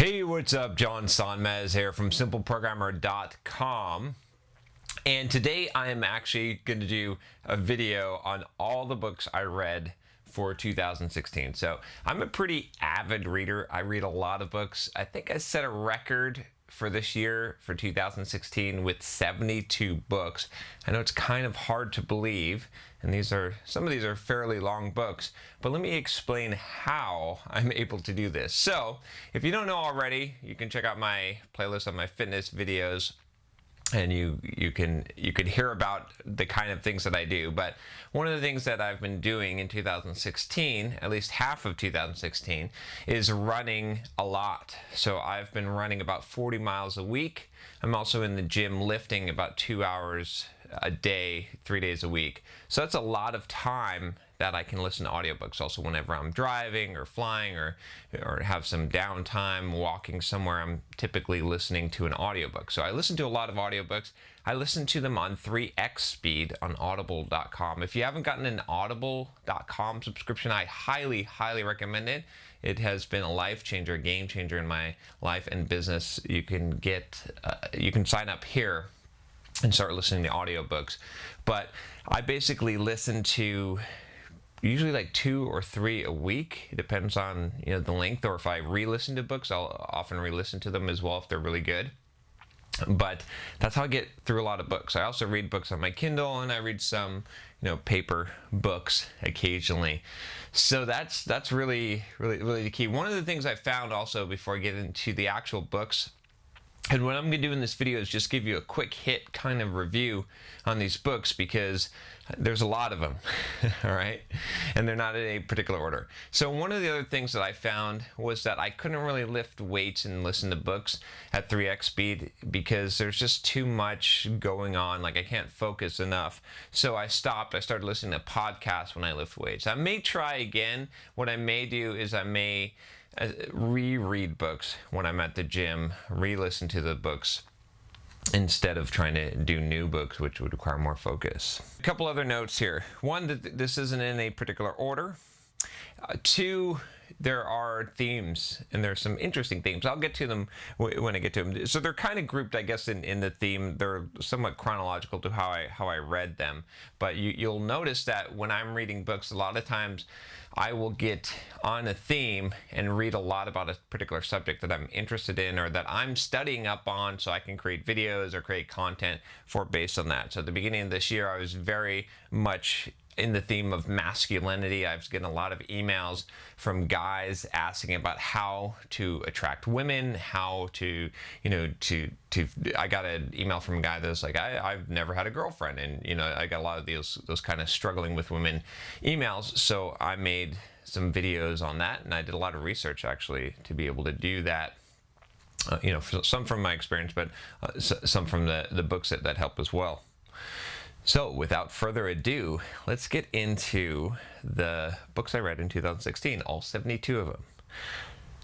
Hey, what's up? John Sonmez here from simpleprogrammer.com. And today I am actually going to do a video on all the books I read for 2016. So I'm a pretty avid reader. I read a lot of books. I think I set a record for this year, for 2016, with 72 books. I know it's kind of hard to believe, and some of these are fairly long books, but let me explain how I'm able to do this. So if you don't know already, you can check out my playlist on my fitness videos, and you can hear about the kind of things that I do. But one of the things that I've been doing in 2016, at least half of 2016, is running a lot. So I've been running about 40 miles a week. I'm also in the gym lifting about 2 hours a day, 3 days a week. So that's a lot of time that I can listen to audiobooks. Also, whenever I'm driving or flying or have some downtime walking somewhere, I'm typically listening to an audiobook. So I listen to a lot of audiobooks. I listen to them on 3x speed on audible.com. If you haven't gotten an audible.com subscription, I highly recommend it. It has been a life changer, a game changer in my life and business. You can sign up here and start listening to audiobooks. But I basically listen to usually like 2 or 3 a week. It depends on the length, or if I re-listen to books, I'll often re-listen to them as well if they're really good. But that's how I get through a lot of books. I also read books on my Kindle, and I read some paper books occasionally. So that's really the key. One of the things I found also, before I get into the actual books, and what I'm going to do in this video is just give you a quick hit kind of review on these books, because there's a lot of them, all right? And they're not in a particular order. So one of the other things that I found was that I couldn't really lift weights and listen to books at 3x speed because there's just too much going on. Like, I can't focus enough. So I stopped. I started listening to podcasts when I lift weights. I may try again. What I may do is I may reread books when I'm at the gym, re-listen to the books, instead of trying to do new books, which would require more focus. A couple other notes here. One, that this isn't in a particular order. 2, there are themes, and there's some interesting themes. I'll get to them when I get to them. So they're kind of grouped, I guess, in the theme. They're somewhat chronological to how I read them. But you'll notice that when I'm reading books, a lot of times I will get on a theme and read a lot about a particular subject that I'm interested in, or that I'm studying up on, so I can create videos or create content based on that. So at the beginning of this year, I was very much in the theme of masculinity. I was getting a lot of emails from guys asking about how to attract women, how to, I got an email from a guy that was like, I've never had a girlfriend. And, I got a lot of those kind of struggling with women emails. So I made some videos on that, and I did a lot of research actually to be able to do that. Some from my experience, but some from the books that help as well. So without further ado, let's get into the books I read in 2016, all 72 of them.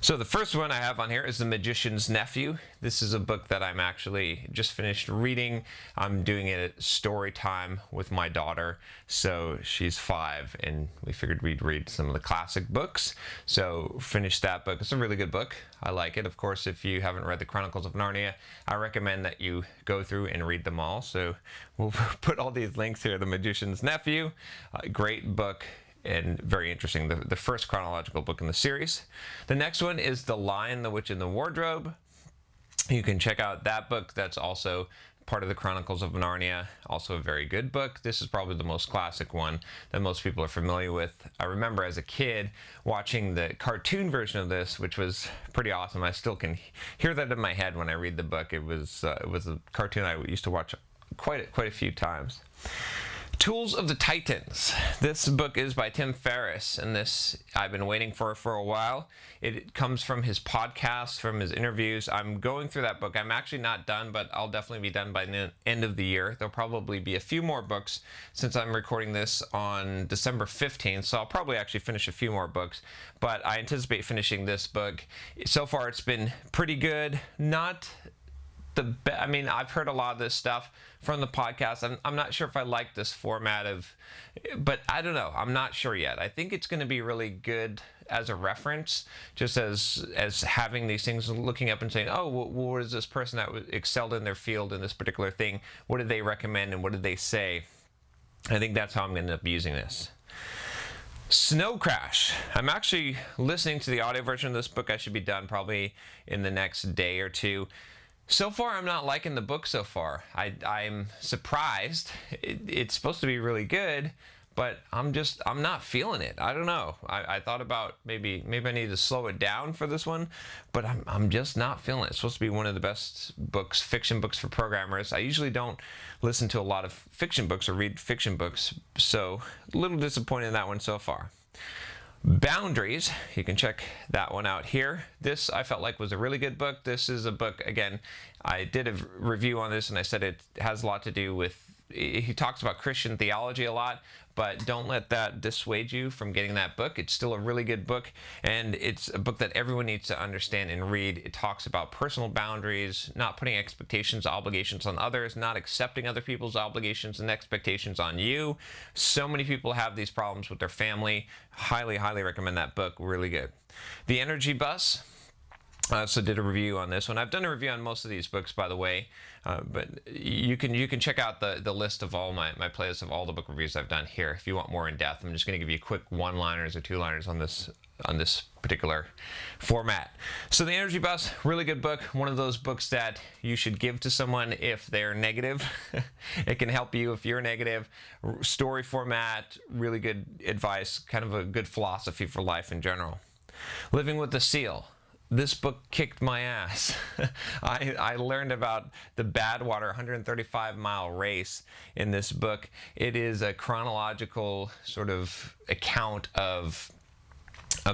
So the first one I have on here is The Magician's Nephew. This is a book that I'm actually just finished reading. I'm doing it at story time with my daughter. So she's 5, and we figured we'd read some of the classic books. So finished that book. It's a really good book. I like it. Of course, if you haven't read the Chronicles of Narnia, I recommend that you go through and read them all. So we'll put all these links here. The Magician's Nephew, great book, and very interesting. The first chronological book in the series. The next one is The Lion, the Witch, and the Wardrobe. You can check out that book. That's also part of the Chronicles of Narnia. Also a very good book. This is probably the most classic one that most people are familiar with. I remember as a kid watching the cartoon version of this, which was pretty awesome. I still can hear that in my head when I read the book. It was a cartoon I used to watch quite a few times. Tools of the Titans. This book is by Tim Ferriss, and this I've been waiting for a while. It comes from his podcast, from his interviews. I'm going through that book. I'm actually not done, but I'll definitely be done by the end of the year. There'll probably be a few more books since I'm recording this on December 15th, so I'll probably actually finish a few more books, but I anticipate finishing this book. So far, it's been pretty good. Not I mean, I've heard a lot of this stuff from the podcast. I'm not sure if I like this format but I don't know. I'm not sure yet. I think it's going to be really good as a reference, just as having these things, looking up and saying, oh, what is this person that excelled in their field in this particular thing? What did they recommend and what did they say? I think that's how I'm going to end up using this. Snow Crash. I'm actually listening to the audio version of this book. I should be done probably in the next day or two. So far, I'm not liking the book so far. I'm surprised. It's supposed to be really good, but I'm not feeling it. I don't know. I thought about maybe I need to slow it down for this one, but I'm just not feeling it. It's supposed to be one of the best books, fiction books for programmers. I usually don't listen to a lot of fiction books or read fiction books, so a little disappointed in that one so far. Boundaries, you can check that one out here. This I felt like was a really good book. This is a book, again, I did a review on this and I said it has a lot to do with, he talks about Christian theology a lot, but don't let that dissuade you from getting that book. It's still a really good book, and it's a book that everyone needs to understand and read. It talks about personal boundaries, not putting expectations, obligations on others, not accepting other people's obligations and expectations on you. So many people have these problems with their family. Highly, highly recommend that book. Really good. The Energy Bus. I also did a review on this one. I've done a review on most of these books, by the way, but you can check out the list of all my playlist of all the book reviews I've done here if you want more in depth. I'm just going to give you quick one-liners or two-liners on this particular format. So The Energy Bus, really good book. One of those books that you should give to someone if they're negative. It can help you if you're negative. Story format, really good advice, kind of a good philosophy for life in general. Living with the Seal. This book kicked my ass. I learned about the Badwater 135-mile race in this book. It is a chronological sort of account of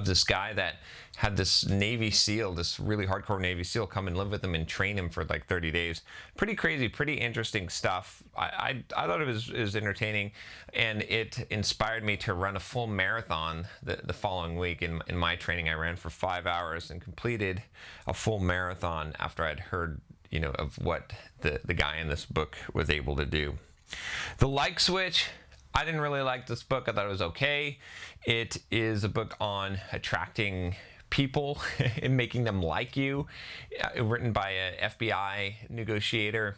this guy that had this Navy SEAL, this really hardcore Navy SEAL, come and live with him and train him for like 30 days. Pretty crazy, pretty interesting stuff. I thought it was entertaining, and it inspired me to run a full marathon the following week. In my training, I ran for 5 hours and completed a full marathon after I'd heard, of what the guy in this book was able to do. The Like Switch. I didn't really like this book. I thought it was okay. It is a book on attracting people and making them like you, written by an FBI negotiator.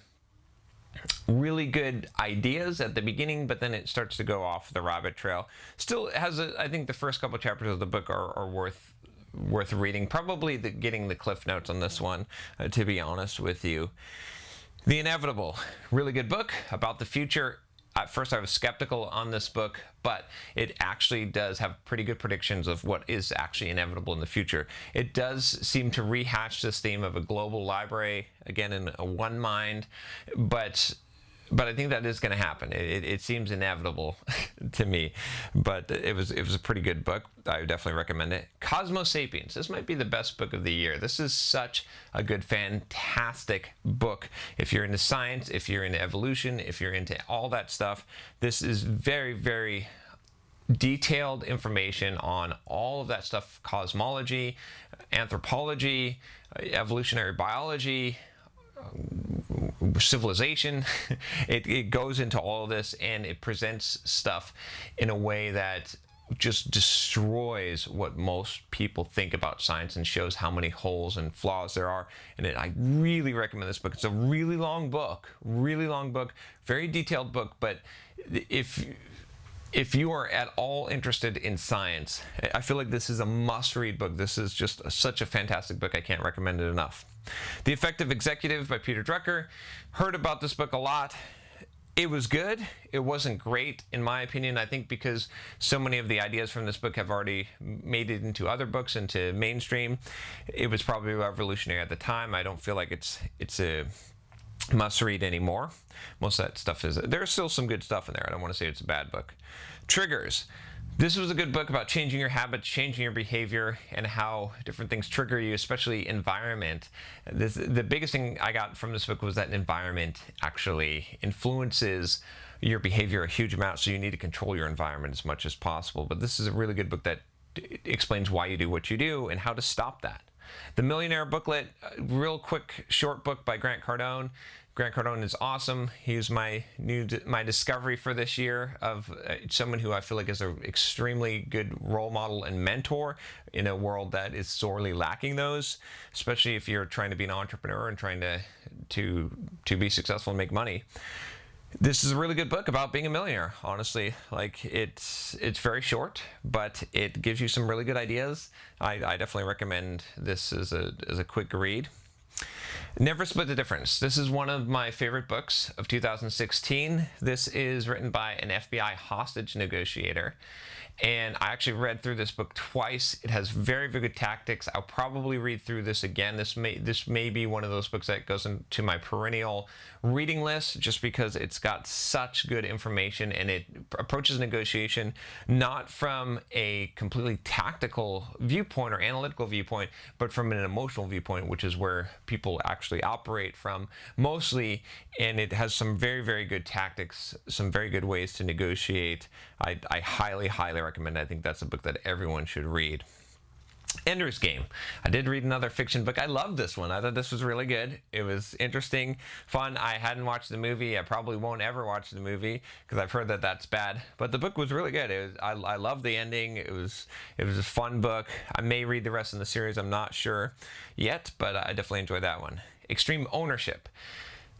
Really good ideas at the beginning, but then it starts to go off the rabbit trail. Still has I think the first couple chapters of the book are worth reading. Probably getting the cliff notes on this one, to be honest with you. The Inevitable, really good book about the future. At first I was skeptical on this book, but it actually does have pretty good predictions of what is actually inevitable in the future. It does seem to rehash this theme of a global library, again in a one mind, but I think that is going to happen. It seems inevitable to me, but it was a pretty good book. I would definitely recommend it. Cosmo Sapiens. This might be the best book of the year. This is such a good, fantastic book. If you're into science, if you're into evolution, if you're into all that stuff, this is very, very detailed information on all of that stuff: cosmology, anthropology, evolutionary biology, civilization. It goes into all of this, and it presents stuff in a way that just destroys what most people think about science and shows how many holes and flaws there are in it. I really recommend this book. It's a really long book, very detailed book, but if you are at all interested in science, I feel like this is a must-read book. This is just such a fantastic book. I can't recommend it enough. The Effective Executive by Peter Drucker. Heard about this book a lot. It was good. It wasn't great, in my opinion. I think because so many of the ideas from this book have already made it into other books, into mainstream. It was probably revolutionary at the time. I don't feel like it's a must-read anymore. Most of that stuff is... There's still some good stuff in there. I don't want to say it's a bad book. Triggers. This was a good book about changing your habits, changing your behavior, and how different things trigger you, especially environment. The biggest thing I got from this book was that environment actually influences your behavior a huge amount, so you need to control your environment as much as possible. But this is a really good book that explains why you do what you do and how to stop that. The Millionaire booklet, real quick, short book by Grant Cardone. Grant Cardone is awesome. He's my discovery for this year of someone who I feel like is an extremely good role model and mentor in a world that is sorely lacking those, especially if you're trying to be an entrepreneur and trying to be successful and make money. This is a really good book about being a millionaire, honestly. Like, it's very short, but it gives you some really good ideas. I definitely recommend this as a quick read. Never Split the Difference. This is one of my favorite books of 2016. This is written by an FBI hostage negotiator. And I actually read through this book twice. It has very, very good tactics. I'll probably read through this again. This may be one of those books that goes into my perennial reading list, just because it's got such good information, and it approaches negotiation not from a completely tactical viewpoint or analytical viewpoint, but from an emotional viewpoint, which is where people actually operate from mostly. And it has some very, very good tactics, some very good ways to negotiate. I highly, highly recommend it. I think that's a book that everyone should read. Ender's Game. I did read another fiction book. I loved this one. I thought this was really good. It was interesting, fun. I hadn't watched the movie. I probably won't ever watch the movie because I've heard that that's bad. But the book was really good. I loved the ending. It was a fun book. I may read the rest of the series. I'm not sure yet, but I definitely enjoyed that one. Extreme Ownership.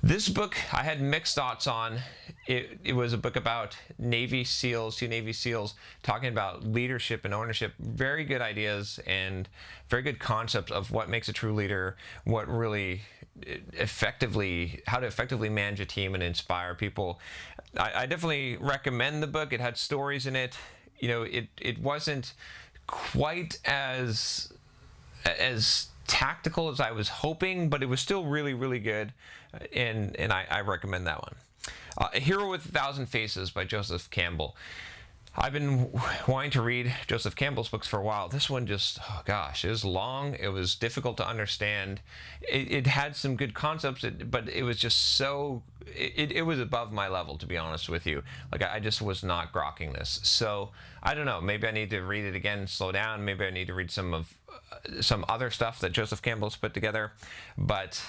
This book I had mixed thoughts on. It was a book about Navy SEALs, 2 Navy SEALs, talking about leadership and ownership. Very good ideas and very good concepts of what makes a true leader, what really how to effectively manage a team and inspire people. I definitely recommend the book. It had stories in it. You know, it wasn't quite as tactical as I was hoping, but it was still really, really good, and I recommend that one. A Hero with a Thousand Faces by Joseph Campbell. I've been wanting to read Joseph Campbell's books for a while. This one just, oh gosh, it was long. It was difficult to understand. It had some good concepts, but it was just so, it was above my level, to be honest with you. Like, I just was not grokking this. So I don't know, maybe I need to read it again, slow down. Maybe I need to read some other stuff that Joseph Campbell's put together, but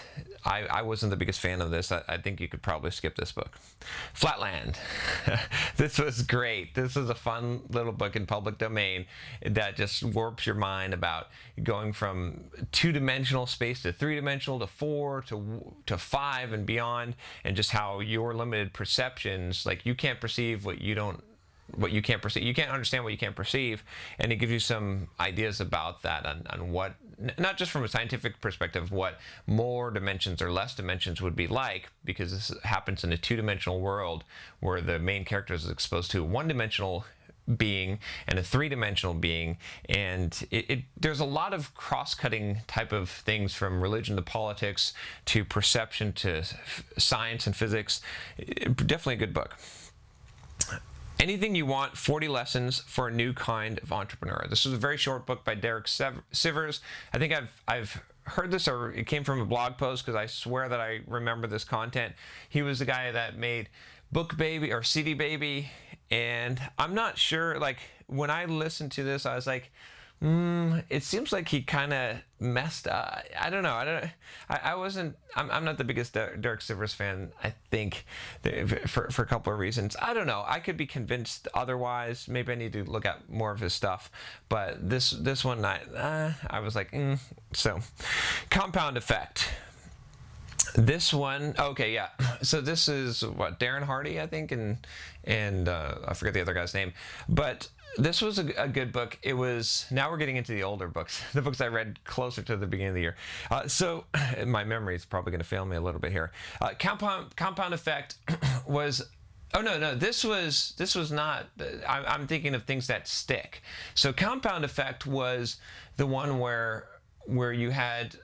I wasn't the biggest fan of this. I think you could probably skip this book. Flatland. This was great. This is a fun little book in public domain that just warps your mind about going from 2-dimensional space to 3-dimensional to 4 to 5 and beyond, and just how your limited perceptions, like, you can't perceive what you can't perceive. You can't understand what you can't perceive, and it gives you some ideas about that on what, not just from a scientific perspective, what more dimensions or less dimensions would be like, because this happens in a 2-dimensional world where the main character is exposed to a 1-dimensional being and a 3-dimensional being, and there's a lot of cross-cutting type of things, from religion to politics to perception to science and physics. Definitely a good book. Anything You Want, 40 Lessons for a New Kind of Entrepreneur. This is a very short book by Derek Sivers. I think I've heard this, or it came from a blog post, because I swear that I remember this content. He was the guy that made Book Baby or CD Baby, and I'm not sure, like, when I listened to this, I was like, it seems like he kind of messed up. I don't know. I'm not the biggest Derek Sivers fan, I think, for a couple of reasons. I don't know. I could be convinced otherwise. Maybe I need to look at more of his stuff. But this one, I was like, So, Compound Effect. This one, okay, yeah. So this is what, Darren Hardy, I think, and I forget the other guy's name, but this was a good book. It was, now we're getting into the older books, the books I read closer to the beginning of the year. So my memory is probably going to fail me a little bit here. Compound Effect was, oh no, this was not, I'm thinking of Things That Stick. So Compound Effect was the one where you had,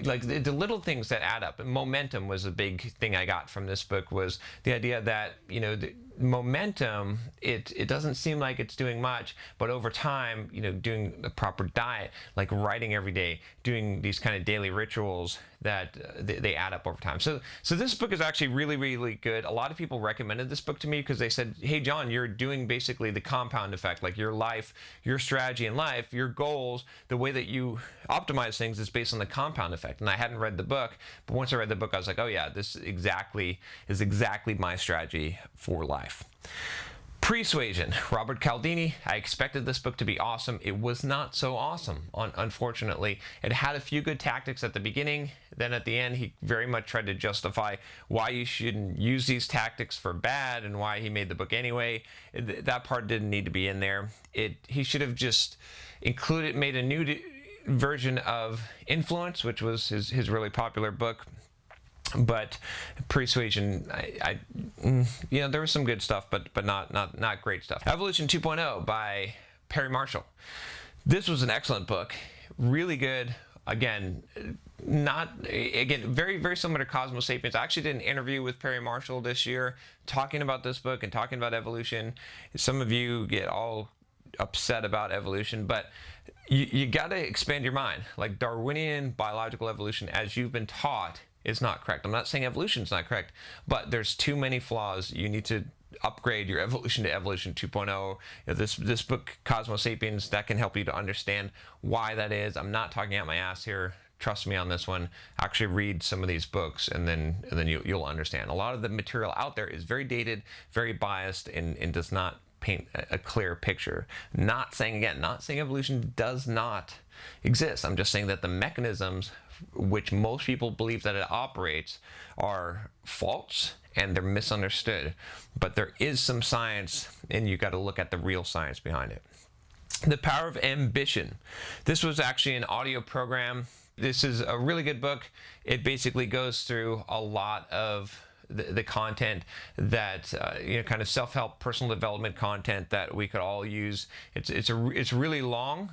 like the little things that add up. Momentum was a big thing I got from this book, was the idea that, you know, momentum, it doesn't seem like it's doing much, but over time, doing the proper diet, like writing every day, doing these kind of daily rituals, that they add up over time. So this book is actually really, really good. A lot of people recommended this book to me because they said, hey John, you're doing basically the compound effect, like your life, your strategy in life, your goals, the way that you optimize things is based on the compound effect. And I hadn't read the book, but once I read the book, I was like, oh yeah, this is exactly my strategy for life. Persuasion, Robert Cialdini. I expected this book to be awesome. It was not so awesome, unfortunately. It had a few good tactics at the beginning. Then at the end, he very much tried to justify why you shouldn't use these tactics for bad and why he made the book anyway. That part didn't need to be in there. He should have just made a new version of Influence, which was his really popular book. But Persuasion, there was some good stuff, but not great stuff. Evolution 2.0 by Perry Marshall. This was an excellent book, really good. Again, very, very similar to Cosmo Sapiens. I actually did an interview with Perry Marshall this year talking about this book and talking about evolution. Some of you get all upset about evolution, but you got to expand your mind. Like Darwinian biological evolution, as you've been taught, is not correct. I'm not saying evolution is not correct, but there's too many flaws. You need to upgrade your evolution to evolution 2.0. This book, Cosmo Sapiens, that can help you to understand why that is. I'm not talking out my ass here. Trust me on this one. Actually read some of these books, and then you'll understand. A lot of the material out there is very dated, very biased, and does not paint a clear picture. Not saying evolution does not exist. I'm just saying that the mechanisms which most people believe that it operates are false and they're misunderstood. But there is some science, and you got to look at the real science behind it. The Power of Ambition. This was actually an audio program. This is a really good book. It basically goes through a lot of the content that kind of self-help, personal development content that we could all use. It's really long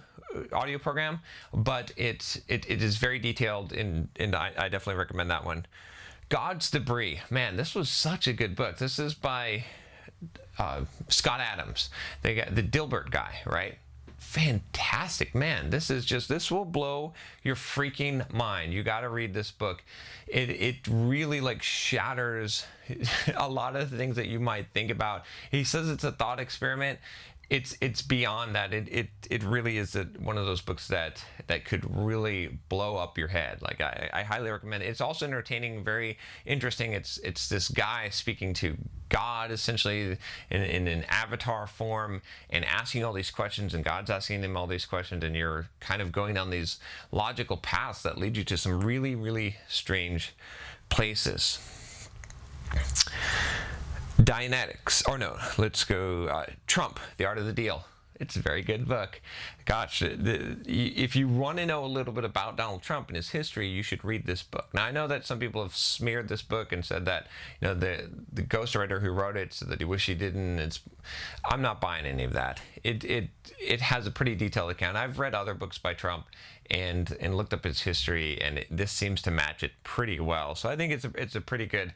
audio program, but it is very detailed, and I definitely recommend that one. God's Debris. Man, this was such a good book. This is by Scott Adams. They got the Dilbert guy, right? Fantastic, man. This will blow your freaking mind. You got to read this book. It really like shatters a lot of the things that you might think about. He says it's a thought experiment. It's beyond that. It really is one of those books that could really blow up your head. Like I highly recommend it. It's also entertaining, very interesting. It's this guy speaking to God essentially in an avatar form and asking all these questions, and God's asking him all these questions, and you're kind of going down these logical paths that lead you to some really, really strange places. Let's go Trump, The Art of the Deal. It's a very good book. Gosh, if you want to know a little bit about Donald Trump and his history, you should read this book. Now, I know that some people have smeared this book and said that the ghostwriter who wrote it said that he wished he didn't. I'm not buying any of that. It has a pretty detailed account. I've read other books by Trump and looked up his history, and this seems to match it pretty well. So I think it's a pretty good,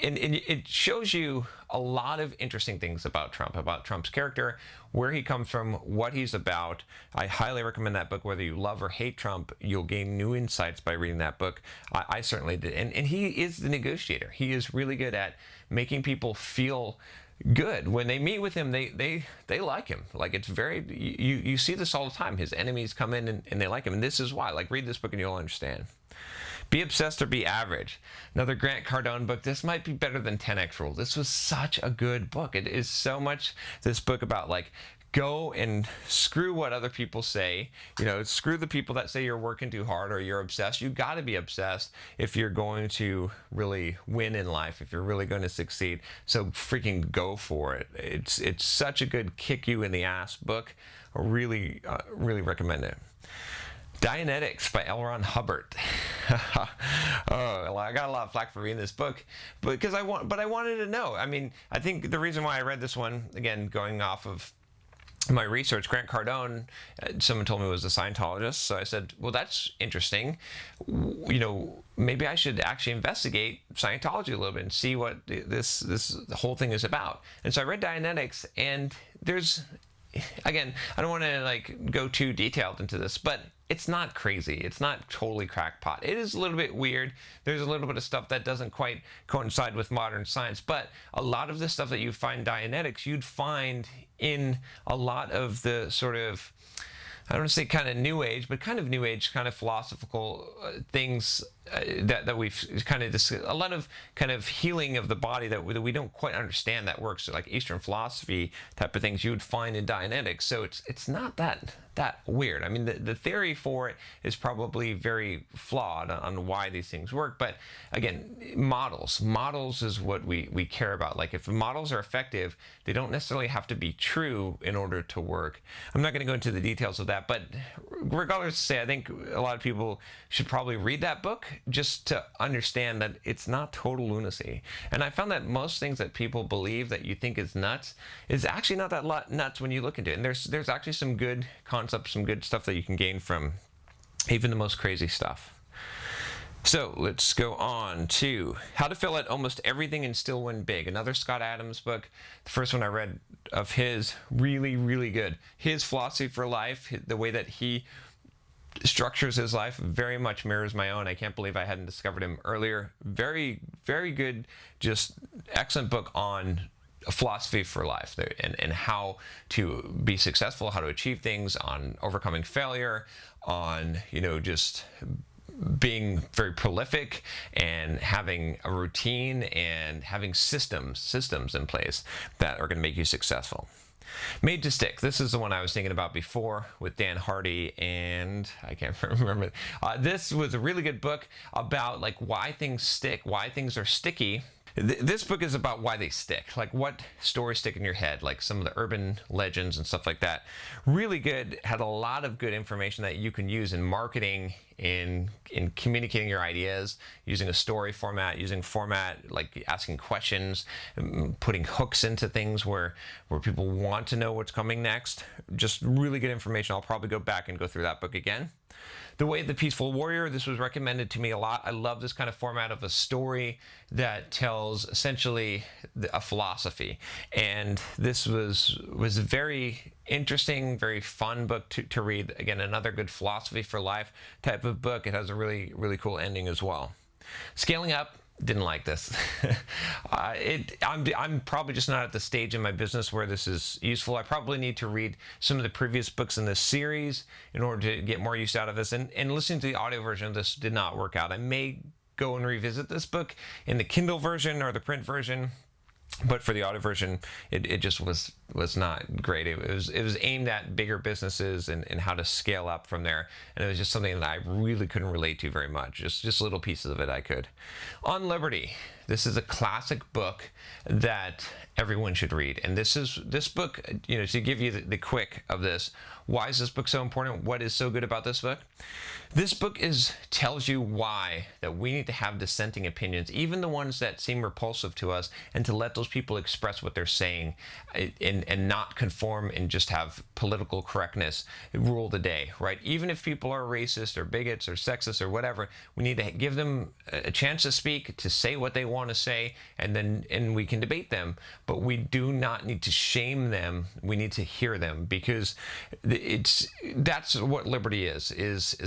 and it shows you a lot of interesting things about Trump's character, where he comes from, what he's about. I highly recommend that book. Whether you love or hate Trump, you'll gain new insights by reading that book. I certainly did, and he is the negotiator. He is really good at making people feel good when they meet with him. They like him. Like, it's very, you see this all the time. His enemies come in and they like him, and this is why. Like, read this book and you'll understand. Be Obsessed or Be Average, another Grant Cardone book. This might be better than 10X Rule. This was such a good book. It is so much this book about, like, go and screw what other people say. Screw the people that say you're working too hard or you're obsessed. You got to be obsessed if you're going to really win in life, if you're really going to succeed. So freaking go for it. It's such a good kick you in the ass book. I really recommend it. Dianetics by L. Ron Hubbard. I got a lot of flack for reading this book, but I wanted to know. I mean, I think the reason why I read this one, again, going off of my research, Grant Cardone, someone told me was a Scientologist. So I said, well, that's interesting. You know, maybe I should actually investigate Scientology a little bit and see what this whole thing is about. And so I read Dianetics, and there's, again, I don't want to like go too detailed into this, but it's not crazy. It's not totally crackpot. It is a little bit weird. There's a little bit of stuff that doesn't quite coincide with modern science, but a lot of the stuff that you find in Dianetics, you'd find in a lot of the sort of, I don't want to say kind of new age, but kind of new age, kind of philosophical things that we've kind of discussed. A lot of kind of healing of the body that we don't quite understand that works, like Eastern philosophy type of things you would find in Dianetics. So it's not that weird. I mean, the theory for it is probably very flawed on why these things work. But again, models is what we care about. Like, if models are effective, they don't necessarily have to be true in order to work. I'm not going to go into the details of that, but regardless to say, I think a lot of people should probably read that book just to understand that it's not total lunacy. And I found that most things that people believe that you think is nuts is actually not that nuts when you look into it. And there's actually some good concepts, some good stuff that you can gain from even the most crazy stuff. So let's go on to How to Fail at Almost Everything and Still Win Big, another Scott Adams book. The first one I read of his, really, really good. His philosophy for life, the way that he structures his life, very much mirrors my own. I can't believe I hadn't discovered him earlier. Very, very good, just excellent book on philosophy for life and how to be successful, how to achieve things, on overcoming failure, on, you know, just being very prolific and having a routine and having systems in place that are going to make you successful. Made to Stick. This is the one I was thinking about before with Dan Hardy, and I can't remember. This was a really good book about like why things stick, why things are sticky. This book is about why they stick, like what stories stick in your head, like some of the urban legends and stuff like that. Really good, had a lot of good information that you can use in marketing, in communicating your ideas, using a story format, using format, like asking questions, putting hooks into things where people want to know what's coming next. Just really good information. I'll probably go back and go through that book again. The Way of the Peaceful Warrior, this was recommended to me a lot. I love this kind of format of a story that tells essentially a philosophy. And this was a very interesting, very fun book to read. Again, another good philosophy for life type of book. It has a really, really cool ending as well. Scaling Up. Didn't like this. I'm probably just not at the stage in my business where this is useful. I probably need to read some of the previous books in this series in order to get more use out of this. And listening to the audio version of this did not work out. I may go and revisit this book in the Kindle version or the print version, but for the audio version, it just was not great. It was aimed at bigger businesses and how to scale up from there. And it was just something that I really couldn't relate to very much. Just little pieces of it I could. On Liberty. This is a classic book that everyone should read. And this book, you know, to give you the quick of this, why is this book so important? What is so good about this book? This book tells you why that we need to have dissenting opinions, even the ones that seem repulsive to us, and to let those people express what they're saying and not conform and just have political correctness rule the day, right? Even if people are racist or bigots or sexist or whatever, we need to give them a chance to speak, to say what they want to say, and we can debate them. But we do not need to shame them. We need to hear them, because that's what liberty is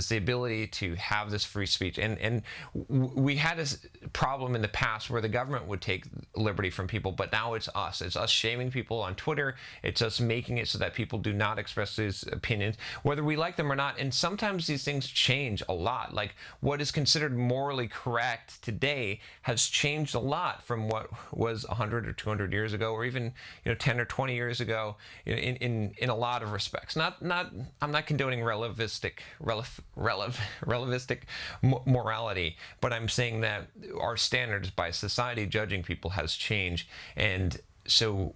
the ability to have this free speech. And we had a problem in the past where the government would take liberty from people, but now it's us. It's us shaming people on Twitter. It's us making it so that people do not express these opinions, whether we like them or not. And sometimes these things change a lot. Like what is considered morally correct today has changed a lot from what was 100 or 200 years ago, or even 10 or 20 years ago in a lot of respects. I'm not condoning relativistic morality, but I'm saying that our standards by society judging people has changed. And so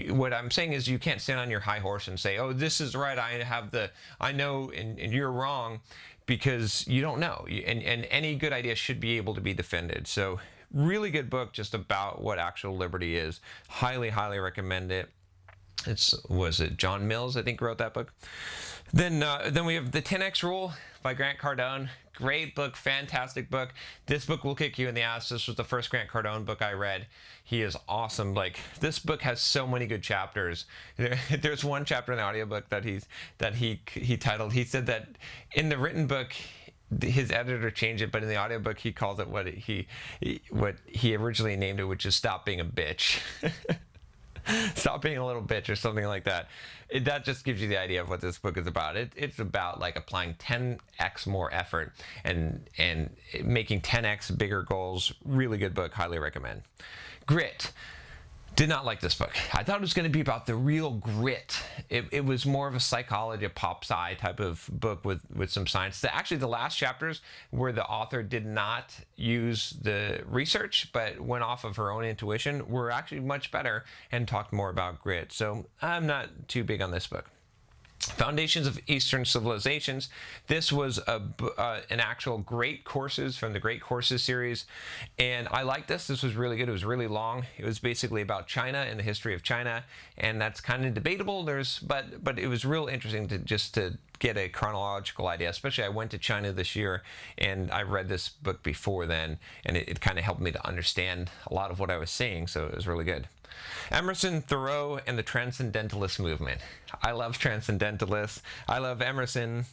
what I'm saying is you can't stand on your high horse and say, oh, this is right, I know and you're wrong, because you don't know. And any good idea should be able to be defended. So really good book just about what actual liberty is. Highly, highly recommend it. Was it John Mills, I think, wrote that book. Then we have The 10X Rule by Grant Cardone. Great book, fantastic book. This book will kick you in the ass. This was the first Grant Cardone book I read. He is awesome. Like, this book has so many good chapters. There's one chapter in the audiobook that he titled. He said that in the written book, his editor changed it, but in the audiobook he calls it what he originally named it, which is Stop Being a Bitch. Stop being a little bitch, or something like that. That just gives you the idea of what this book is about. It's about like applying 10x more effort and making 10x bigger goals. Really good book. Highly recommend. Grit. Did not like this book. I thought it was going to be about the real grit. It was more of a psychology, a pop sci type of book with some science. Actually, the last chapters where the author did not use the research but went off of her own intuition were actually much better and talked more about grit. So I'm not too big on this book. Foundations of Eastern Civilizations. This was an actual Great Courses from the Great Courses series, and I liked this. This was really good. It was really long. It was basically about China and the history of China, and that's kind of debatable. But it was real interesting to get a chronological idea. Especially, I went to China this year, and I read this book before then, and it kind of helped me to understand a lot of what I was seeing. So it was really good. Emerson, Thoreau, and the Transcendentalist Movement. I love Transcendentalists. I love Emerson,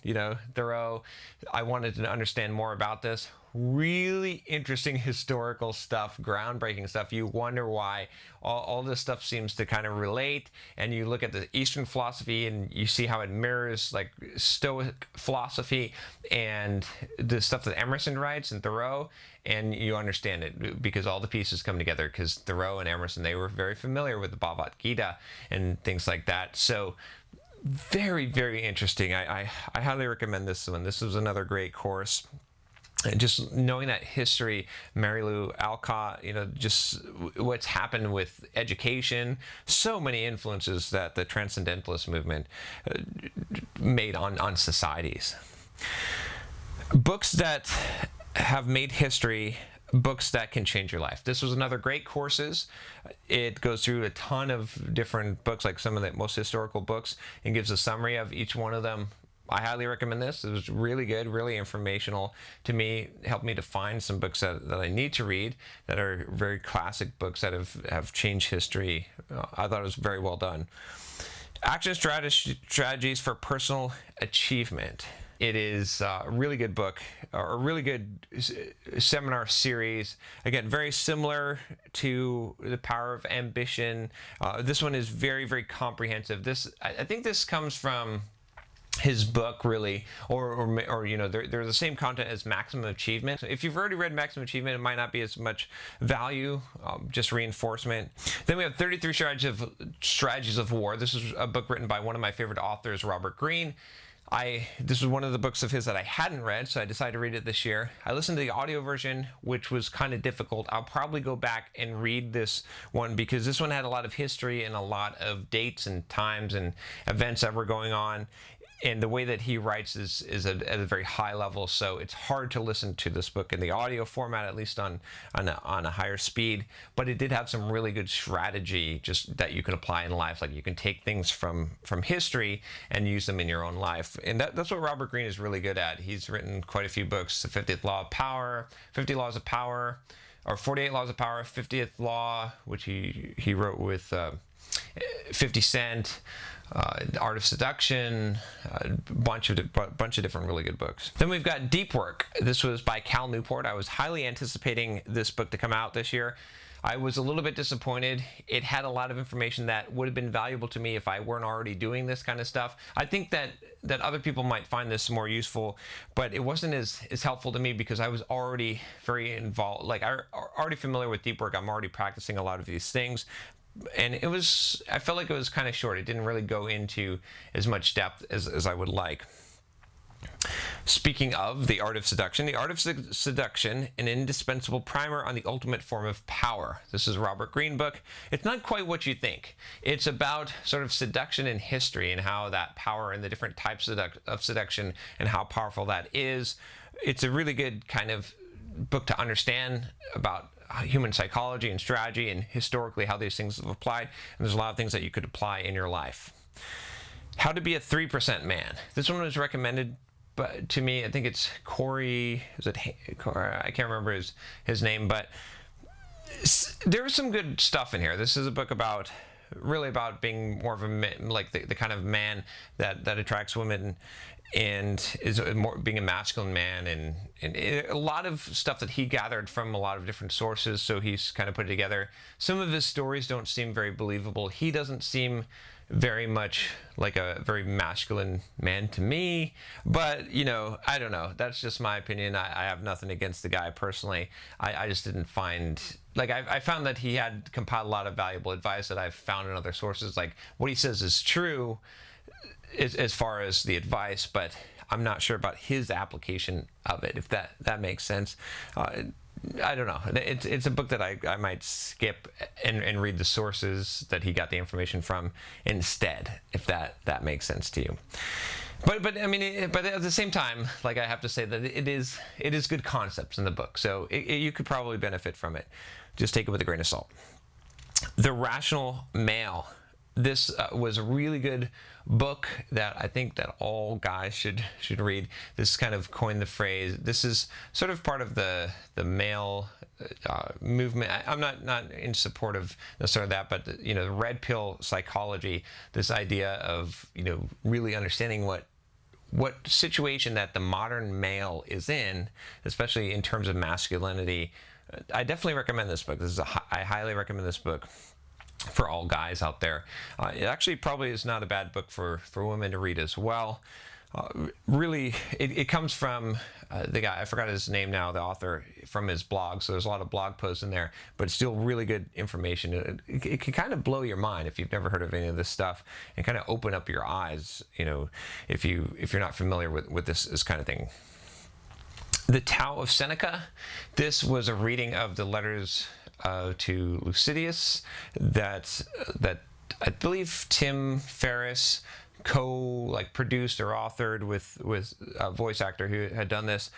Thoreau. I wanted to understand more about this. Really interesting historical stuff, groundbreaking stuff. You wonder why all this stuff seems to kind of relate, and you look at the Eastern philosophy and you see how it mirrors like Stoic philosophy and the stuff that Emerson writes and Thoreau, and you understand it because all the pieces come together, because Thoreau and Emerson, they were very familiar with the Bhagavad Gita and things like that. So very, very interesting. I highly recommend this one. This was another great course. And just knowing that history, Mary Lou Alcott, just what's happened with education, so many influences that the Transcendentalist movement made on societies. Books that have made history, books that can change your life. This was another great courses. It goes through a ton of different books, like some of the most historical books, and gives a summary of each one of them. I highly recommend this. It was really good, really informational to me. It helped me to find some books that I need to read that are very classic books that have changed history. I thought it was very well done. Action Strategies for Personal Achievement. It is a really good book, a really good seminar series. Again, very similar to The Power of Ambition. This one is very, very comprehensive. I think this comes from his book, really, or they're the same content as Maximum Achievement. So if you've already read Maximum Achievement, it might not be as much value, just reinforcement. Then we have 33 Strategies of War. This is a book written by one of my favorite authors, Robert Greene. This was one of the books of his that I hadn't read, so I decided to read it this year. I listened to the audio version, which was kind of difficult. I'll probably go back and read this one because this one had a lot of history and a lot of dates and times and events that were going on. And the way that he writes is at a very high level, so it's hard to listen to this book in the audio format, at least on a higher speed. But it did have some really good strategy just that you can apply in life. Like, you can take things from history and use them in your own life. And that's what Robert Greene is really good at. He's written quite a few books: The 50th Law of Power, 50 Laws of Power, or 48 Laws of Power, 50th Law, which he wrote with 50 Cent. Art of Seduction, a bunch of different really good books. Then we've got Deep Work. This was by Cal Newport. I was highly anticipating this book to come out this year. I was a little bit disappointed. It had a lot of information that would have been valuable to me if I weren't already doing this kind of stuff. I think that other people might find this more useful, but it wasn't as helpful to me because I was already very involved. Like, I'm already familiar with Deep Work. I'm already practicing a lot of these things. And I felt like it was kind of short. It didn't really go into as much depth as I would like. Speaking of The Art of Seduction, The Art of Seduction, an indispensable primer on the ultimate form of power. This is a Robert Greene book. It's not quite what you think. It's about sort of seduction in history and how that power and the different types of seduction and how powerful that is. It's a really good kind of book to understand about human psychology and strategy and historically how these things have applied. And there's a lot of things that you could apply in your life. How to Be a 3% Man. This one was recommended to me. I think it's Corey. I can't remember his name, but there was some good stuff in here. This is a book really about being more of a like the kind of man that attracts women and is more being a masculine man, and a lot of stuff that he gathered from a lot of different sources, so he's kind of put it together. Some of his stories don't seem very believable. He doesn't seem very much like a very masculine man to me, but you know, I don't know, that's just my opinion. I have nothing against the guy personally. I just didn't find, like, I found that he had compiled a lot of valuable advice that I've found in other sources. Like, what he says is true as far as the advice, but I'm not sure about his application of it, if that makes sense. I don't know. It's a book that I might skip and read the sources that he got the information from instead, if that makes sense to you. But I mean, but at the same time, like, I have to say that it is good concepts in the book, so you could probably benefit from it. Just take it with a grain of salt. The Rational Male. This was a really good book that I think that all guys should read. This kind of coined the phrase. This is sort of part of the male movement. I'm not in support of necessarily that, but you know, the red pill psychology. This idea of, you know, really understanding what situation that the modern male is in, especially in terms of masculinity. I definitely recommend this book. I highly recommend this book for all guys out there. It actually probably is not a bad book for women to read as well. Really, it comes from the guy, I forgot his name now, the author, from his blog, so there's a lot of blog posts in there, but it's still really good information. It can kind of blow your mind if you've never heard of any of this stuff, and kind of open up your eyes, you know, if you're not familiar with this kind of thing. The Tao of Seneca. This was a reading of the letters to Lucidius that I believe Tim Ferriss produced or authored with a voice actor who had done this.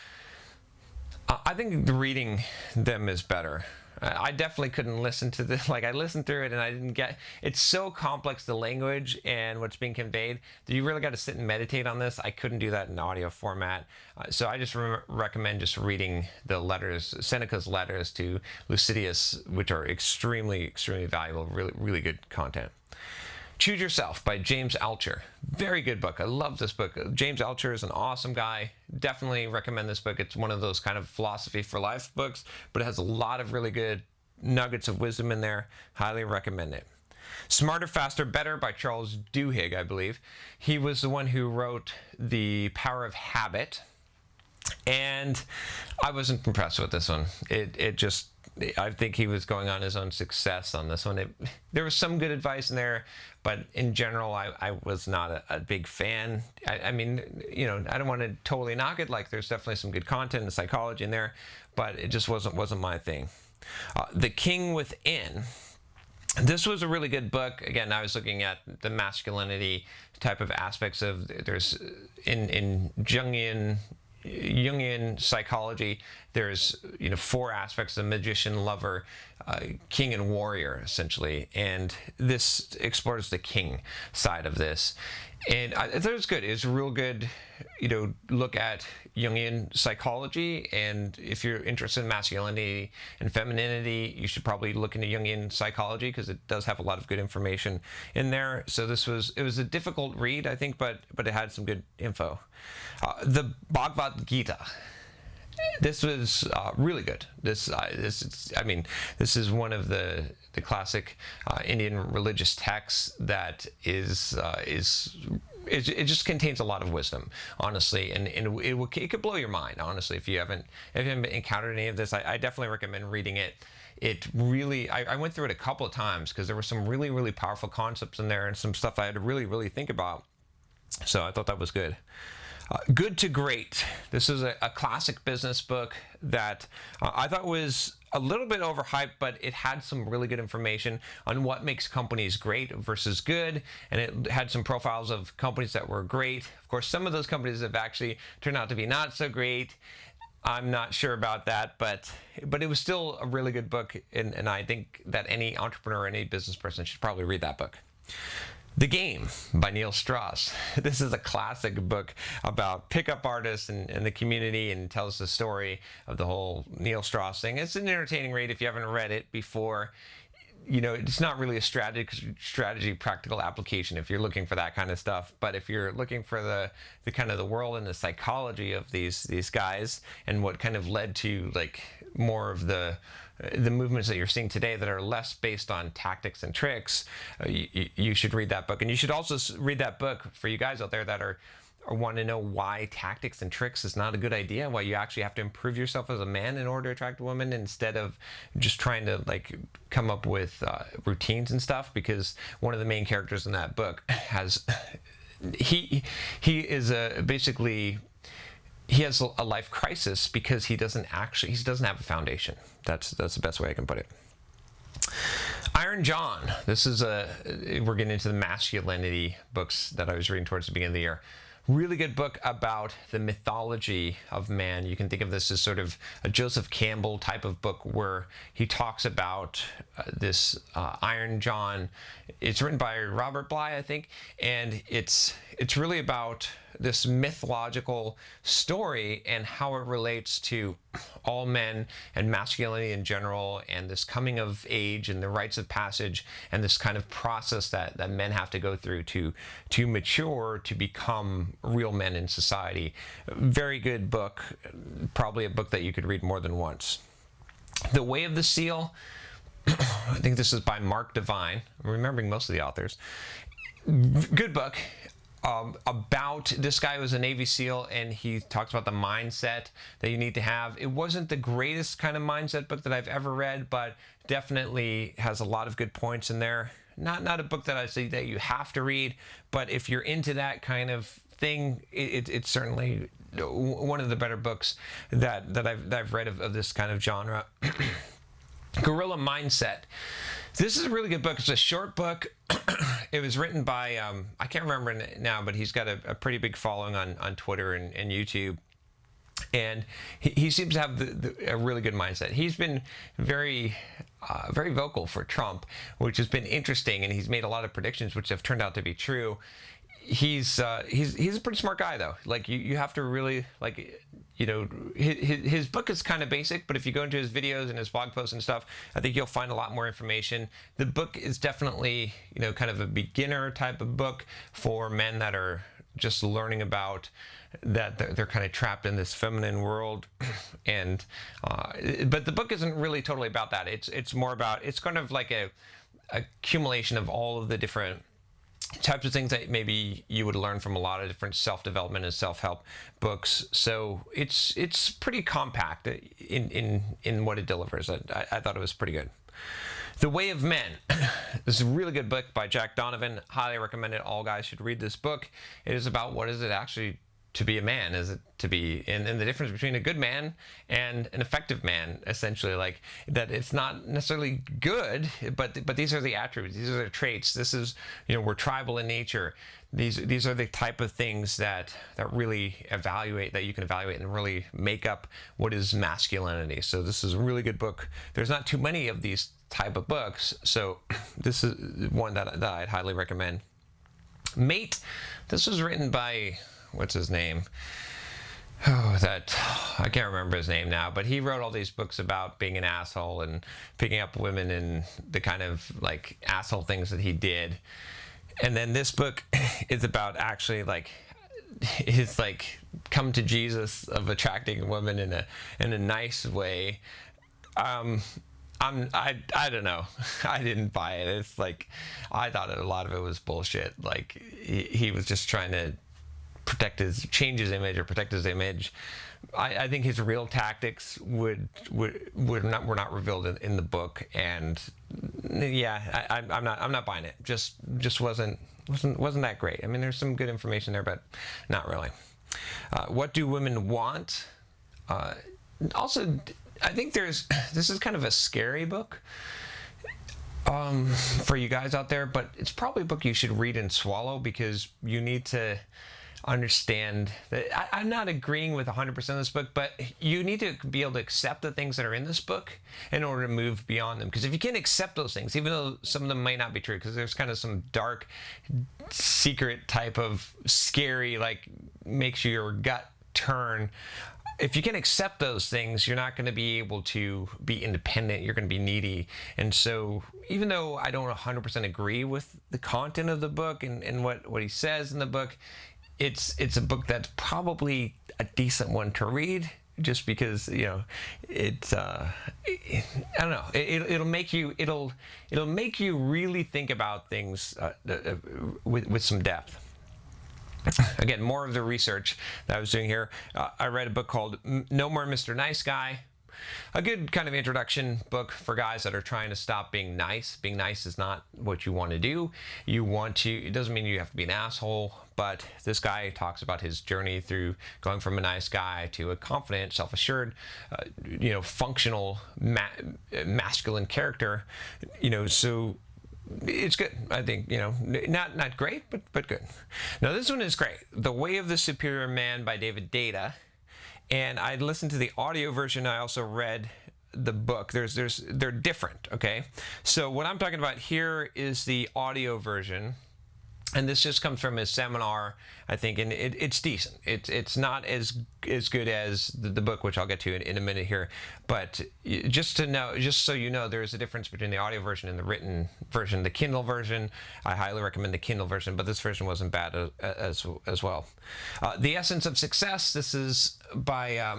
I think reading them is better. I definitely couldn't listen to this. Like, I listened through it and I didn't get, it's so complex, the language and what's being conveyed, that you really got to sit and meditate on this. I couldn't do that in audio format. So I just recommend just reading the letters, Seneca's letters to Lucidius, which are extremely, extremely valuable, really, really good content. Choose Yourself by James Altucher. Very good book. I love this book. James Altucher is an awesome guy. Definitely recommend this book. It's one of those kind of philosophy for life books, but it has a lot of really good nuggets of wisdom in there. Highly recommend it. Smarter, Faster, Better by Charles Duhigg, I believe. He was the one who wrote The Power of Habit, and I wasn't impressed with this one. I think he was going on his own success on this one. There was some good advice in there, but in general, I was not a big fan. I mean, you know, I don't want to totally knock it. Like, there's definitely some good content and psychology in there, but it just wasn't my thing. The King Within. This was a really good book. Again, I was looking at the masculinity type of aspects of, there's in Jungian psychology, there's, you know, 4 aspects: the magician, lover, king, and warrior, essentially. And this explores the king side of this. And I thought it was good. It's a real good, you know, look at Jungian psychology. And if you're interested in masculinity and femininity, you should probably look into Jungian psychology, because it does have a lot of good information in there. So it was a difficult read, I think, but it had some good info. The Bhagavad Gita. This was really good. This is one of the classic Indian religious texts that it just contains a lot of wisdom, honestly, and it could blow your mind, honestly, if you haven't encountered any of this. I definitely recommend reading it. It really, I went through it a couple of times because there were some really, really powerful concepts in there and some stuff I had to really, really think about. So I thought that was good. Good to Great. This is a classic business book that I thought was a little bit overhyped, but it had some really good information on what makes companies great versus good, and it had some profiles of companies that were great. Of course, some of those companies have actually turned out to be not so great. I'm not sure about that, but it was still a really good book, and I think that any entrepreneur, any business person should probably read that book. The Game by STRAUSS. This is a classic book about pickup artists and the community, and tells the story of the whole STRAUSS thing. It's an entertaining read if you haven't read it before. You know, it's not really a strategy practical application if you're looking for that kind of stuff, but if you're looking for the kind of the world and the psychology of these guys, and what kind of led to like more of the movements that you're seeing today that are less based on tactics and tricks, you should read that book. And you should also read that book for you guys out there that are want to know why tactics and tricks is not a good idea, why you actually have to improve yourself as a man in order to attract a woman, instead of just trying to like come up with routines and stuff. Because one of the main characters in that book has he is basically he has a life crisis because he doesn't have a foundation. That's the best way I can put it. Iron John. This is we're getting into the masculinity books that I was reading towards the beginning of the year. Really good book about the mythology of man. You can think of this as sort of a Joseph Campbell type of book, where he talks about this Iron John. It's written by Robert Bly, I think, and it's really about this mythological story and how it relates to all men and masculinity in general, and this coming of age and the rites of passage, and this kind of process that men have to go through to mature, to become real men in society. Very good book, probably a book that you could read more than once. The Way of the Seal. I think this is by Mark Devine. I'm remembering most of the authors. Good book. About this guy who was a Navy SEAL, and he talks about the mindset that you need to have. It wasn't the greatest kind of mindset book that I've ever read, but definitely has a lot of good points in there. Not a book that I say that you have to read, but if you're into that kind of thing, it's certainly one of the better books that I've read of this kind of genre. Gorilla Mindset. This is a really good book. It's a short book. It was written by, I can't remember now, but he's got a pretty big following on Twitter and YouTube. And he seems to have a really good mindset. He's been very vocal for Trump, which has been interesting, and he's made a lot of predictions which have turned out to be true. He's a pretty smart guy, though. Like you have to really, like, you know, his book is kind of basic, but if you go into his videos and his blog posts and stuff, I think you'll find a lot more information. The book is definitely, you know, kind of a beginner type of book for men that are just learning about that they're kind of trapped in this feminine world, and but the book isn't really totally about that. It's more about, it's kind of like a accumulation of all of the different types of things that maybe you would learn from a lot of different self-development and self-help books. So it's pretty compact in what it delivers. I thought it was pretty good. The Way of Men. This is a really good book by Jack Donovan. Highly recommend it. All guys should read this book. It is about what is it actually to be a man, is it to be, and the difference between a good man and an effective man, essentially, like that it's not necessarily good, but these are the attributes, these are the traits. This is, you know, we're tribal in nature. These are the type of things that really that you can evaluate and really make up what is masculinity. So this is a really good book. There's not too many of these type of books, so this is one that I'd highly recommend. Mate. This was written by, what's his name? Oh, I can't remember his name now, but he wrote all these books about being an asshole and picking up women and the kind of like asshole things that he did. And then this book is about actually like his like come to Jesus of attracting women in a nice way. I don't know. I didn't buy it. It's like, I thought a lot of it was bullshit. Like he was just trying to change his image or protect his image. I think his real tactics were not revealed in the book, and yeah, I'm not buying it. Just wasn't that great. I mean, there's some good information there, but not really. What Do Women Want? Also, I think this is kind of a scary book for you guys out there, but it's probably a book you should read and swallow, because you need to understand that I'm not agreeing with 100% of this book, but you need to be able to accept the things that are in this book in order to move beyond them. Because if you can't accept those things, even though some of them might not be true, because there's kind of some dark, secret type of scary, like makes your gut turn. If you can accept those things, you're not going to be able to be independent. You're going to be needy. And so even though I don't 100% agree with the content of the book and what he says in the book, it's a book that's probably a decent one to read, just because, you know, I don't know, it'll make you really think about things with some depth. Again, more of the research that I was doing here. I read a book called No More Mr. Nice Guy. A good kind of introduction book for guys that are trying to stop being nice. Being nice is not what you want to do. It doesn't mean you have to be an asshole, but this guy talks about his journey through going from a nice guy to a confident, self-assured, functional, masculine character. So it's good. I think, not great, but good. Now this one is great. The Way of the Superior Man by David Data. And I listened to the audio version. I also read the book. They're different, okay? So what I'm talking about here is the audio version. And this just comes from his seminar, I think, and it's decent. It's not as good as the book, which I'll get to in a minute here. But just so you know, there's a difference between the audio version and the written version. The Kindle version, I highly recommend the Kindle version, but this version wasn't bad as well. The Essence of Success. This is by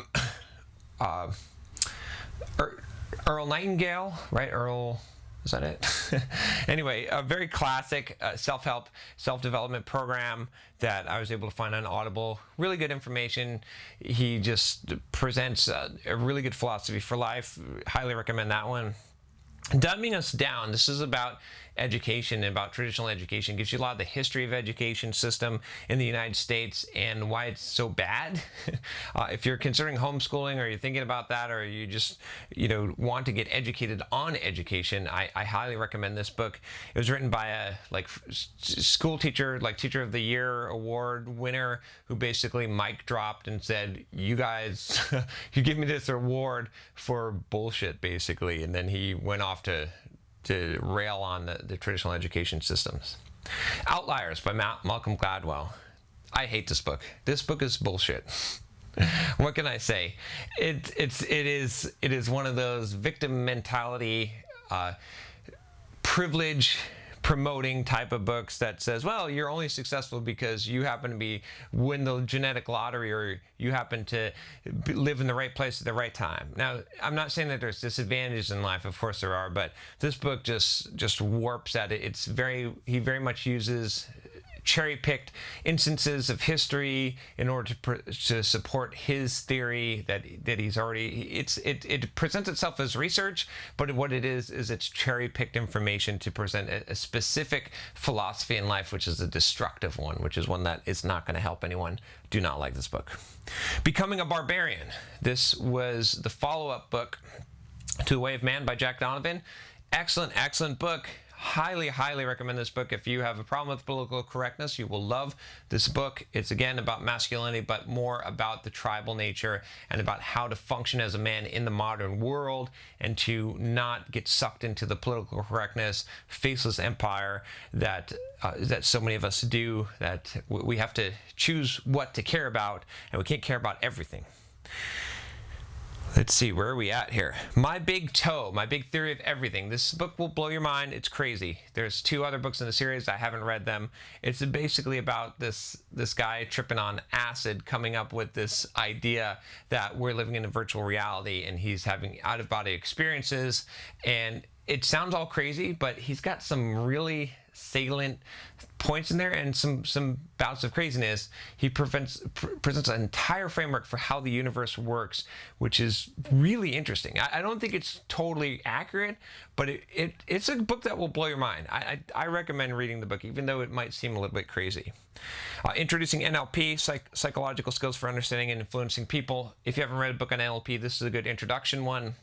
Earl Nightingale, right? Earl. Is that it? Anyway, a very classic self-help, self-development program that I was able to find on Audible. Really good information. He just presents a really good philosophy for life. Highly recommend that one. Dumbing Us Down. This is about education and about traditional education. Gives you a lot of the history of education system in the United States and why it's so bad. If you're considering homeschooling, or you're thinking about that, or you just want to get educated on education, I highly recommend this book. It was written by a school teacher, Teacher of the Year award winner, who basically mic dropped and said, "You guys, you give me this award for bullshit," basically, and then he went off to rail on the traditional education systems. Outliers by Malcolm Gladwell. I hate this book. This book is bullshit. What can I say? It is one of those victim mentality, privilege promoting type of books that says, well, you're only successful because you happen to win the genetic lottery, or you happen to live in the right place at the right time. Now, I'm not saying that there's disadvantages in life. Of course there are, but this book just warps at it. He very much uses cherry-picked instances of history in order to support his theory that he's already. It presents itself as research, but what it is it's cherry-picked information to present a specific philosophy in life, which is a destructive one, which is one that is not going to help anyone. Do not like this book. Becoming a Barbarian. This was the follow-up book to The Way of Man by Jack Donovan. Excellent book. Highly recommend this book. If you have a problem with political correctness, you will love this book. It's again about masculinity, but more about the tribal nature and about how to function as a man in the modern world and to not get sucked into the political correctness, faceless empire that so many of us do, that we have to choose what to care about, and we can't care about everything. Let's see, where are we at here? My Big Toe, My Big Theory of Everything. This book will blow your mind. It's crazy. There's 2 other books in the series. I haven't read them. It's basically about this guy tripping on acid, coming up with this idea that we're living in a virtual reality, and he's having out-of-body experiences. And it sounds all crazy, but he's got some really salient points in there and some bouts of craziness. He presents an entire framework for how the universe works, which is really interesting. I don't think it's totally accurate, but it's a book that will blow your mind. I recommend reading the book, even though it might seem a little bit crazy. Introducing NLP, Psychological Skills for Understanding and Influencing People. If you haven't read a book on NLP, this is a good introduction one.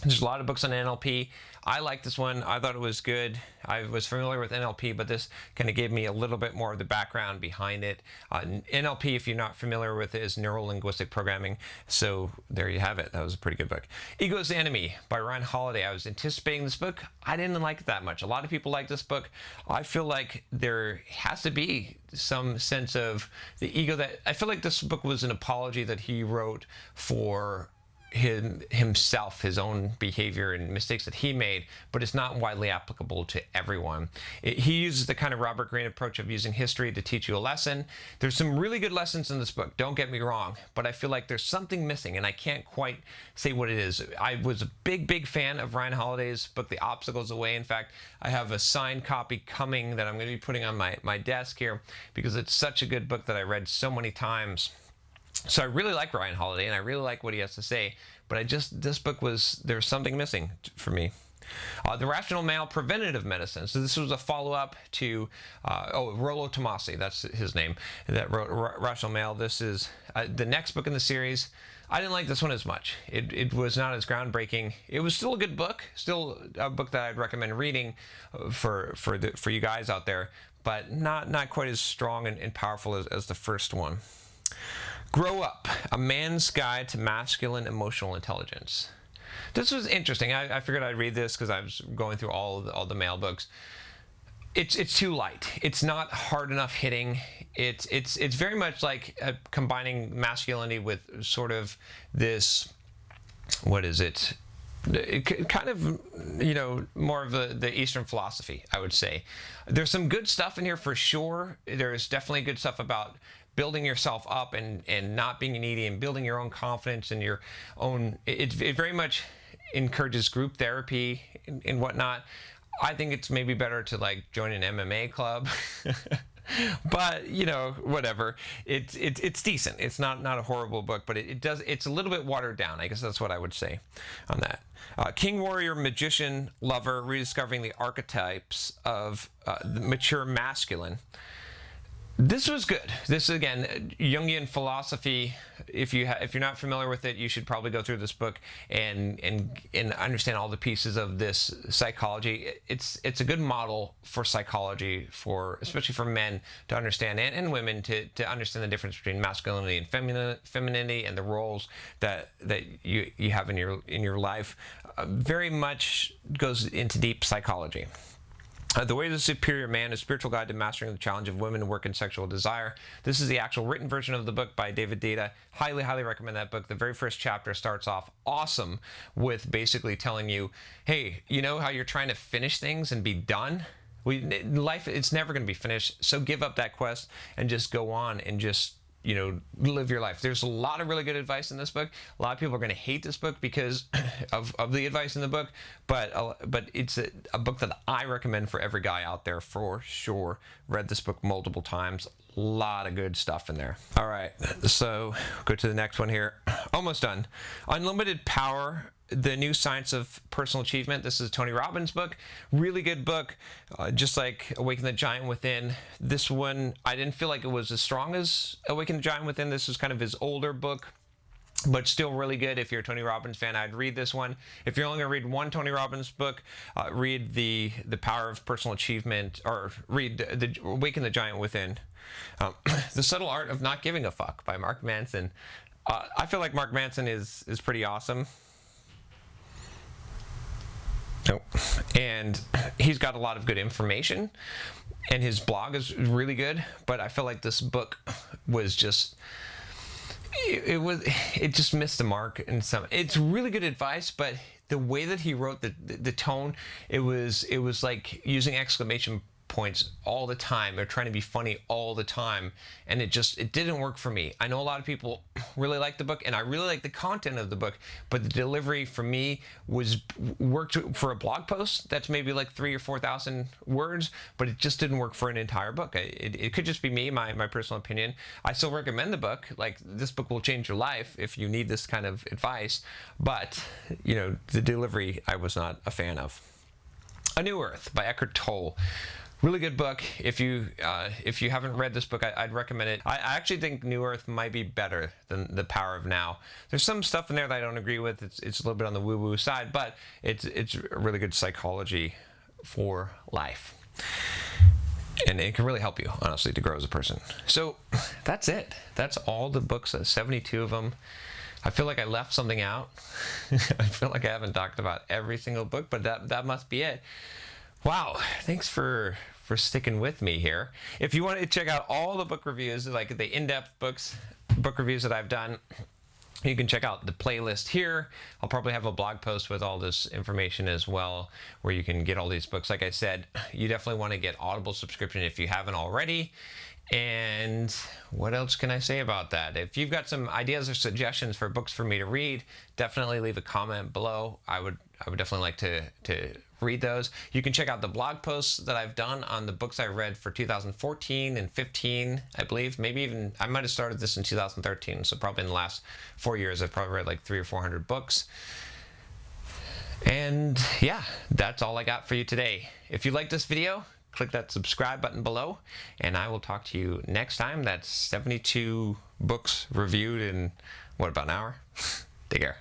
There's a lot of books on NLP. I like this one. I thought it was good. I was familiar with NLP, but this kind of gave me a little bit more of the background behind it. NLP, if you're not familiar with it, is neuro-linguistic programming. So there you have it. That was a pretty good book. Ego's the Enemy by Ryan Holiday. I was anticipating this book. I didn't like it that much. A lot of people like this book. I feel like there has to be some sense of the ego that I feel like this book was an apology that he wrote for himself, his own behavior and mistakes that he made, but it's not widely applicable to everyone. He uses the kind of Robert Greene approach of using history to teach you a lesson. There's some really good lessons in this book, don't get me wrong, but I feel like there's something missing, and I can't quite say what it is. I was a big fan of Ryan Holiday's book, The Obstacles Away. In fact, I have a signed copy coming that I'm going to be putting on my desk here because it's such a good book that I read so many times. So I really like Ryan Holiday, and I really like what he has to say, but this book there's something missing for me. The Rational Male, Preventative Medicine. So this was a follow-up to, Rollo Tomasi, that's his name, that wrote Rational Male. This is the next book in the series. I didn't like this one as much. It was not as groundbreaking. It was still a good book, still a book that I'd recommend reading for you guys out there, but not quite as strong and powerful as the first one. Grow Up, A Man's Guide to Masculine Emotional Intelligence. This was interesting. I figured I'd read this because I was going through all the male books. It's too light. It's not hard enough hitting. It's very much like combining masculinity with sort of this, what is it? Kind of, more of the Eastern philosophy, I would say. There's some good stuff in here for sure. There's definitely good stuff about building yourself up and not being needy and building your own confidence and your own. It very much encourages group therapy and whatnot. I think it's maybe better to like join an MMA club. But whatever. It's decent. It's not a horrible book, but it's a little bit watered down. I guess that's what I would say on that. King, Warrior, Magician, Lover: Rediscovering the Archetypes of the Mature Masculine. This was good. This, again, Jungian philosophy. If you're not familiar with it, you should probably go through this book and understand all the pieces of this psychology. It's a good model for psychology, especially for men to understand, and women to understand the difference between masculinity and femininity and the roles that you have in your life. Very much goes into deep psychology. The Way of the Superior Man, A Spiritual Guide to Mastering the Challenge of Women, Work, and Sexual Desire. This is the actual written version of the book by David Deida. Highly recommend that book. The very first chapter starts off awesome with basically telling you, hey, you know how you're trying to finish things and be done? Life, it's never going to be finished, so give up that quest and just go on and just live your life. There's a lot of really good advice in this book. A lot of people are going to hate this book because of the advice in the book, but it's a book that I recommend for every guy out there for sure. Read this book multiple times. A lot of good stuff in there. All right, so go to the next one here. Almost done. Unlimited Power: The New Science of Personal Achievement. This is Tony Robbins' book. Really good book. Just like Awaken the Giant Within. This one, I didn't feel like it was as strong as Awaken the Giant Within. This was kind of his older book, but still really good. If you're a Tony Robbins fan, I'd read this one. If you're only going to read one Tony Robbins book, read the Power of Personal Achievement, or read the Awaken the Giant Within. The Subtle Art of Not Giving a Fuck by Mark Manson. I feel like Mark Manson is pretty awesome. And he's got a lot of good information, and his blog is really good, but I feel like this book was just it just missed the mark in some. It's really good advice, but the way that he wrote the tone, it was like using exclamation points all the time, or trying to be funny all the time, and it didn't work for me. I know a lot of people really like the book, and I really like the content of the book, but the delivery for me worked for a blog post that's maybe like 3,000 or 4,000 words, but it just didn't work for an entire book. It could just be me, my personal opinion. I still recommend the book. Like, this book will change your life if you need this kind of advice, but the delivery I was not a fan of. A New Earth by Eckhart Tolle. Really good book. If you haven't read this book, I'd recommend it. I actually think New Earth might be better than The Power of Now. There's some stuff in there that I don't agree with. It's a little bit on the woo-woo side, but it's a really good psychology for life. And it can really help you, honestly, to grow as a person. So that's it. That's all the books, 72 of them. I feel like I left something out. I feel like I haven't talked about every single book, but that must be it. Wow, thanks for sticking with me here. If you want to check out all the book reviews, like the in-depth book reviews that I've done, you can check out the playlist here. I'll probably have a blog post with all this information as well, where you can get all these books. Like I said, you definitely want to get Audible subscription if you haven't already. And what else can I say about that? If you've got some ideas or suggestions for books for me to read, definitely leave a comment below. I would definitely like to read those. You can check out the blog posts that I've done on the books I read for 2014 and 15, I believe. Maybe even, I might have started this in 2013, so probably in the last 4 years I've probably read like 300 or 400 books. And yeah, that's all I got for you today. If you like this video, click that subscribe button below, and I will talk to you next time. That's 72 books reviewed in, what, about an hour? Take care.